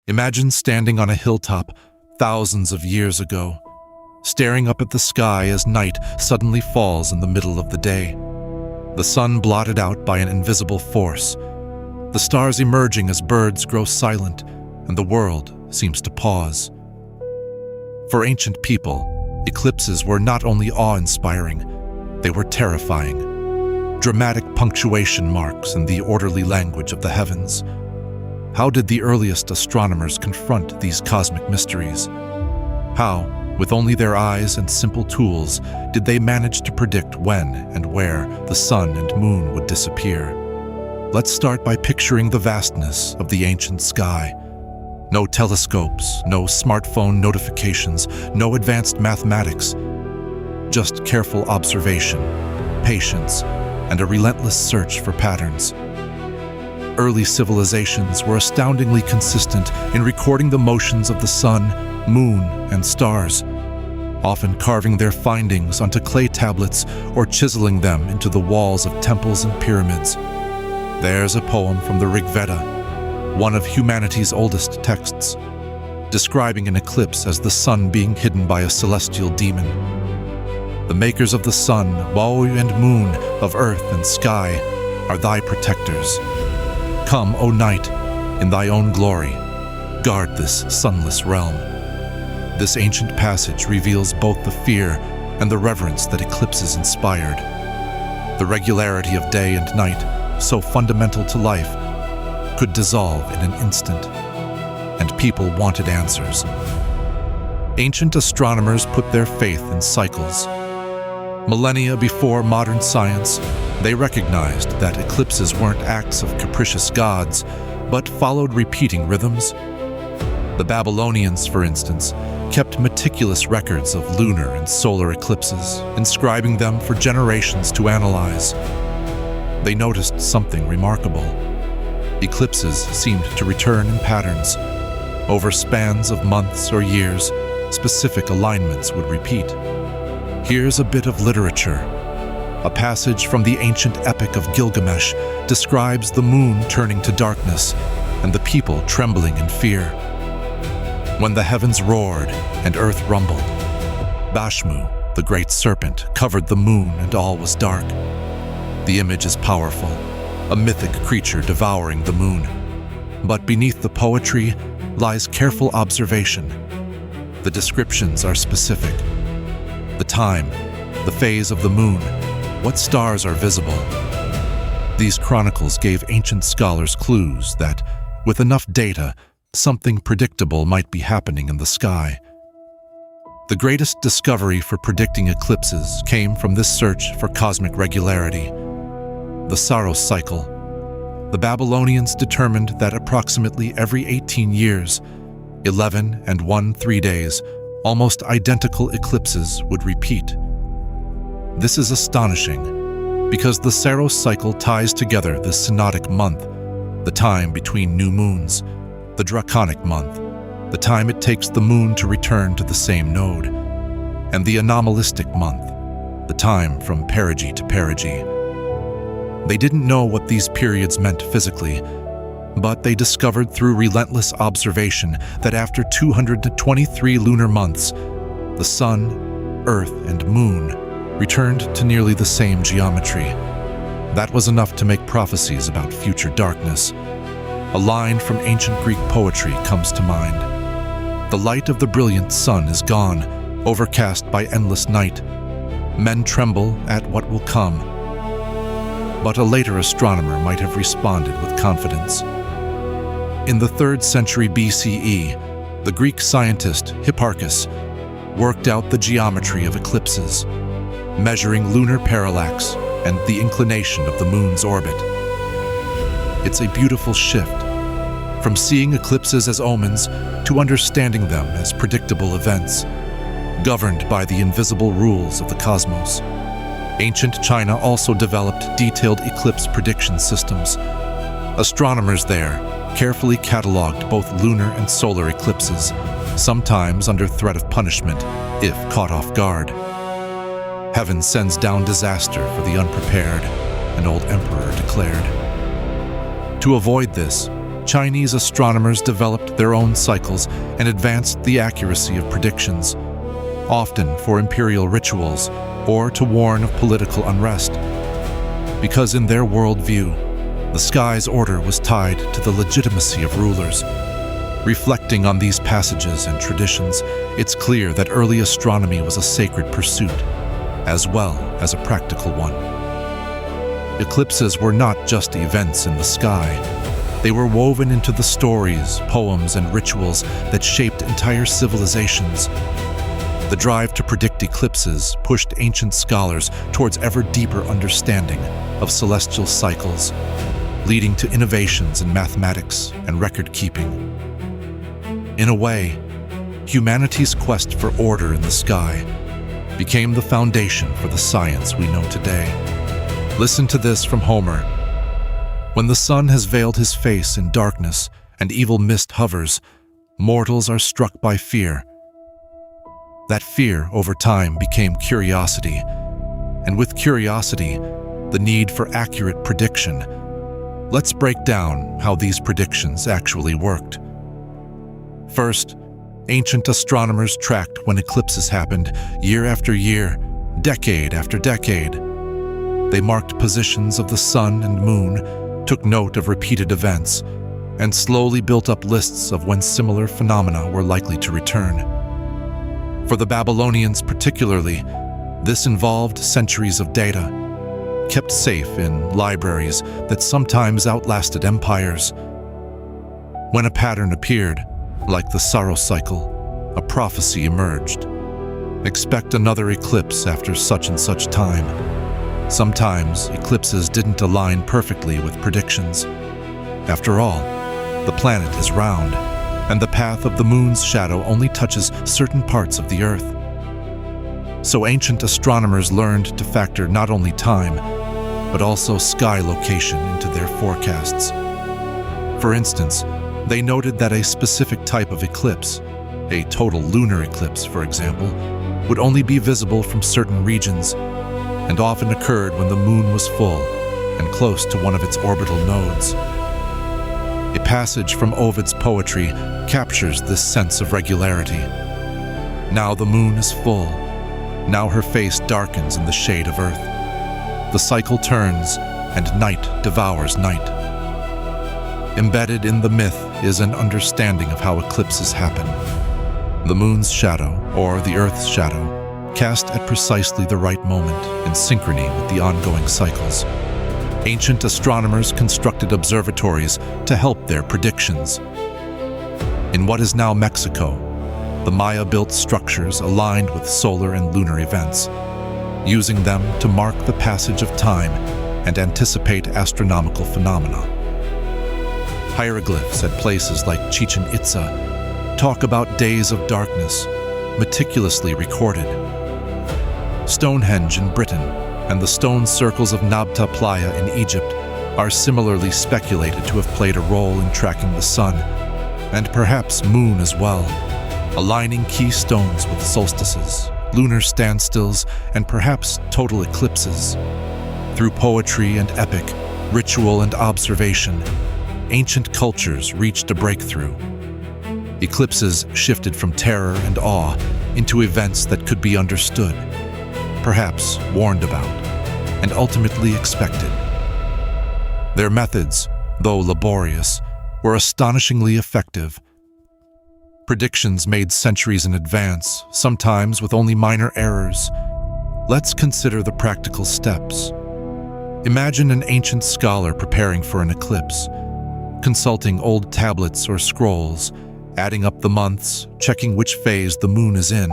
Imagine standing on a hilltop thousands of years ago, staring up at the sky as night suddenly falls in the middle of the day. The sun blotted out by an invisible force, the stars emerging as birds grow silent, and the world seems to pause. For ancient people, eclipses were not only awe-inspiring, they were terrifying. Dramatic punctuation marks in the orderly language of the heavens. How did the earliest astronomers confront these cosmic mysteries? How, with only their eyes and simple tools, did they manage to predict when and where the sun and moon would disappear? Let's start by picturing the vastness of the ancient sky. No telescopes, no smartphone notifications, no advanced mathematics. Just careful observation, patience, and a relentless search for patterns. Early civilizations were astoundingly consistent in recording the motions of the sun, moon, and stars, often carving their findings onto clay tablets or chiseling them into the walls of temples and pyramids. There's a poem from the Rigveda, one of humanity's oldest texts, describing an eclipse as the sun being hidden by a celestial demon. The makers of the sun, Wo and moon, of earth and sky, are thy protectors. Come, O night, in thy own glory, guard this sunless realm. This ancient passage reveals both the fear and the reverence that eclipses inspired. The regularity of day and night, so fundamental to life, could dissolve in an instant, and people wanted answers. Ancient astronomers put their faith in cycles. Millennia before modern science, they recognized that eclipses weren't acts of capricious gods, but followed repeating rhythms. The Babylonians, for instance, kept meticulous records of lunar and solar eclipses, inscribing them for generations to analyze. They noticed something remarkable. Eclipses seemed to return in patterns. Over spans of months or years, specific alignments would repeat. Here's a bit of literature. A passage from the ancient epic of Gilgamesh describes the moon turning to darkness and the people trembling in fear. When the heavens roared and earth rumbled, Bashmu, the great serpent, covered the moon and all was dark. The image is powerful, a mythic creature devouring the moon. But beneath the poetry lies careful observation. The descriptions are specific. The time, the phase of the moon, what stars are visible. These chronicles gave ancient scholars clues that, with enough data, something predictable might be happening in the sky. The greatest discovery for predicting eclipses came from this search for cosmic regularity, the Saros cycle. The Babylonians determined that approximately every 18 years, 11 and 1/3 days, almost identical eclipses would repeat. This is astonishing because the Saros cycle ties together the synodic month, the time between new moons, the draconic month, the time it takes the moon to return to the same node, and the anomalistic month, the time from perigee to perigee. They didn't know what these periods meant physically, but they discovered through relentless observation that after 223 lunar months, the sun, earth, and moon returned to nearly the same geometry. That was enough to make prophecies about future darkness. A line from ancient Greek poetry comes to mind. The light of the brilliant sun is gone, overcast by endless night. Men tremble at what will come. But a later astronomer might have responded with confidence. In the 3rd century BCE, the Greek scientist Hipparchus worked out the geometry of eclipses, measuring lunar parallax and the inclination of the moon's orbit. It's a beautiful shift, from seeing eclipses as omens to understanding them as predictable events, governed by the invisible rules of the cosmos. Ancient China also developed detailed eclipse prediction systems. Astronomers there carefully cataloged both lunar and solar eclipses, sometimes under threat of punishment if caught off guard. Heaven sends down disaster for the unprepared, an old emperor declared. To avoid this, Chinese astronomers developed their own cycles and advanced the accuracy of predictions, often for imperial rituals or to warn of political unrest. Because in their worldview, the sky's order was tied to the legitimacy of rulers. Reflecting on these passages and traditions, it's clear that early astronomy was a sacred pursuit, as well as a practical one. Eclipses were not just events in the sky. They were woven into the stories, poems, and rituals that shaped entire civilizations. The drive to predict eclipses pushed ancient scholars towards ever deeper understanding of celestial cycles, leading to innovations in mathematics and record-keeping. In a way, humanity's quest for order in the sky became the foundation for the science we know today. Listen to this from Homer. When the sun has veiled his face in darkness and evil mist hovers, mortals are struck by fear. That fear, over time, became curiosity, and with curiosity, the need for accurate prediction. Let's break down how these predictions actually worked. First, ancient astronomers tracked when eclipses happened year after year, decade after decade. They marked positions of the sun and moon, took note of repeated events, and slowly built up lists of when similar phenomena were likely to return. For the Babylonians particularly, this involved centuries of data, kept safe in libraries that sometimes outlasted empires. When a pattern appeared, like the Saros cycle, a prophecy emerged. Expect another eclipse after such and such time. Sometimes eclipses didn't align perfectly with predictions. After all, the planet is round, and the path of the moon's shadow only touches certain parts of the Earth. So ancient astronomers learned to factor not only time, but also sky location into their forecasts. For instance, they noted that a specific type of eclipse, a total lunar eclipse, for example, would only be visible from certain regions, and often occurred when the moon was full and close to one of its orbital nodes. A passage from Ovid's poetry captures this sense of regularity. Now the moon is full. Now her face darkens in the shade of Earth. The cycle turns, and night devours night. Embedded in the myth is an understanding of how eclipses happen. The moon's shadow, or the Earth's shadow, cast at precisely the right moment in synchrony with the ongoing cycles. Ancient astronomers constructed observatories to help their predictions. In what is now Mexico, the Maya built structures aligned with solar and lunar events, using them to mark the passage of time and anticipate astronomical phenomena. Hieroglyphs at places like Chichen Itza talk about days of darkness, meticulously recorded. Stonehenge in Britain and the stone circles of Nabta Playa in Egypt are similarly speculated to have played a role in tracking the sun, and perhaps moon as well, aligning key stones with solstices, lunar standstills, and perhaps total eclipses. Through poetry and epic, ritual and observation, ancient cultures reached a breakthrough. Eclipses shifted from terror and awe into events that could be understood, perhaps warned about, and ultimately expected. Their methods, though laborious, were astonishingly effective. Predictions made centuries in advance, sometimes with only minor errors. Let's consider the practical steps. Imagine an ancient scholar preparing for an eclipse, consulting old tablets or scrolls, adding up the months, checking which phase the moon is in.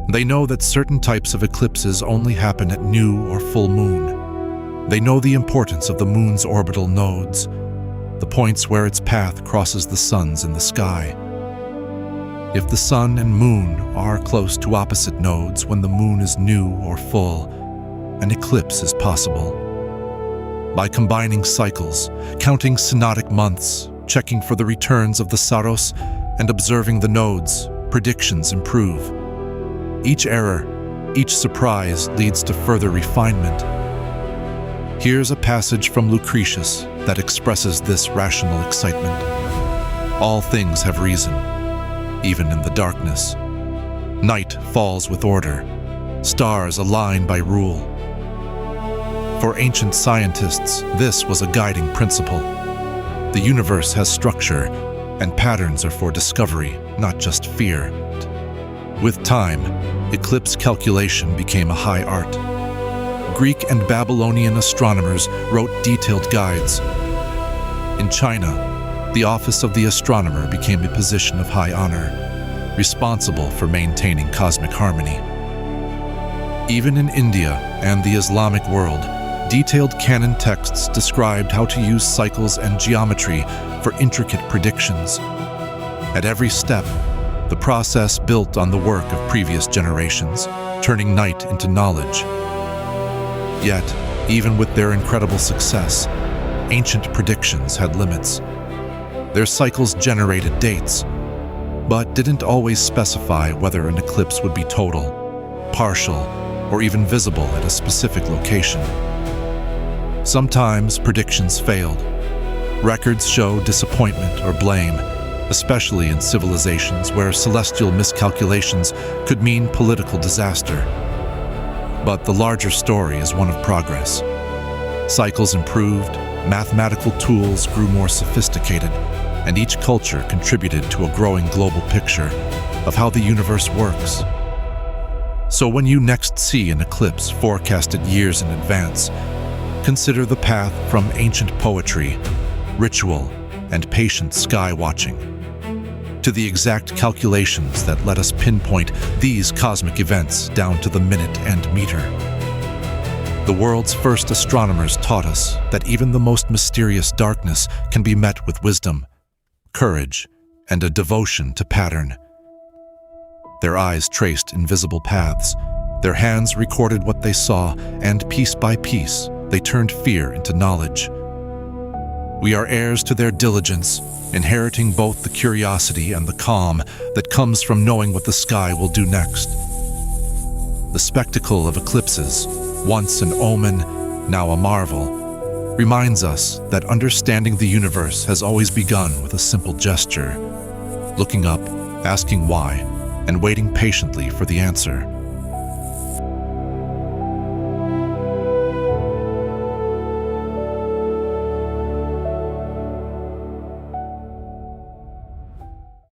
They know that certain types of eclipses only happen at new or full moon. They know the importance of the moon's orbital nodes, the points where its path crosses the suns in the sky. If the sun and moon are close to opposite nodes when the moon is new or full, an eclipse is possible. By combining cycles, counting synodic months, checking for the returns of the Saros, and observing the nodes, predictions improve. Each error, each surprise leads to further refinement. Here's a passage from Lucretius that expresses this rational excitement. All things have reason, even in the darkness. Night falls with order, stars align by rule. For ancient scientists, this was a guiding principle. The universe has structure, and patterns are for discovery, not just fear. With time, eclipse calculation became a high art. Greek and Babylonian astronomers wrote detailed guides. In China, the office of the astronomer became a position of high honor, responsible for maintaining cosmic harmony. Even in India and the Islamic world, detailed canon texts described how to use cycles and geometry for intricate predictions. At every step, the process built on the work of previous generations, turning night into knowledge. Yet, even with their incredible success, ancient predictions had limits. Their cycles generated dates, but didn't always specify whether an eclipse would be total, partial, or even visible at a specific location. Sometimes predictions failed. Records show disappointment or blame, especially in civilizations where celestial miscalculations could mean political disaster. But the larger story is one of progress. Cycles improved, mathematical tools grew more sophisticated, and each culture contributed to a growing global picture of how the universe works. So when you next see an eclipse forecasted years in advance, consider the path from ancient poetry, ritual, and patient sky watching to the exact calculations that let us pinpoint these cosmic events down to the minute and meter. The world's first astronomers taught us that even the most mysterious darkness can be met with wisdom, courage, and a devotion to pattern. Their eyes traced invisible paths, their hands recorded what they saw, and piece by piece, they turned fear into knowledge. We are heirs to their diligence, inheriting both the curiosity and the calm that comes from knowing what the sky will do next. The spectacle of eclipses, once an omen, now a marvel, reminds us that understanding the universe has always begun with a simple gesture, looking up, asking why, and waiting patiently for the answer.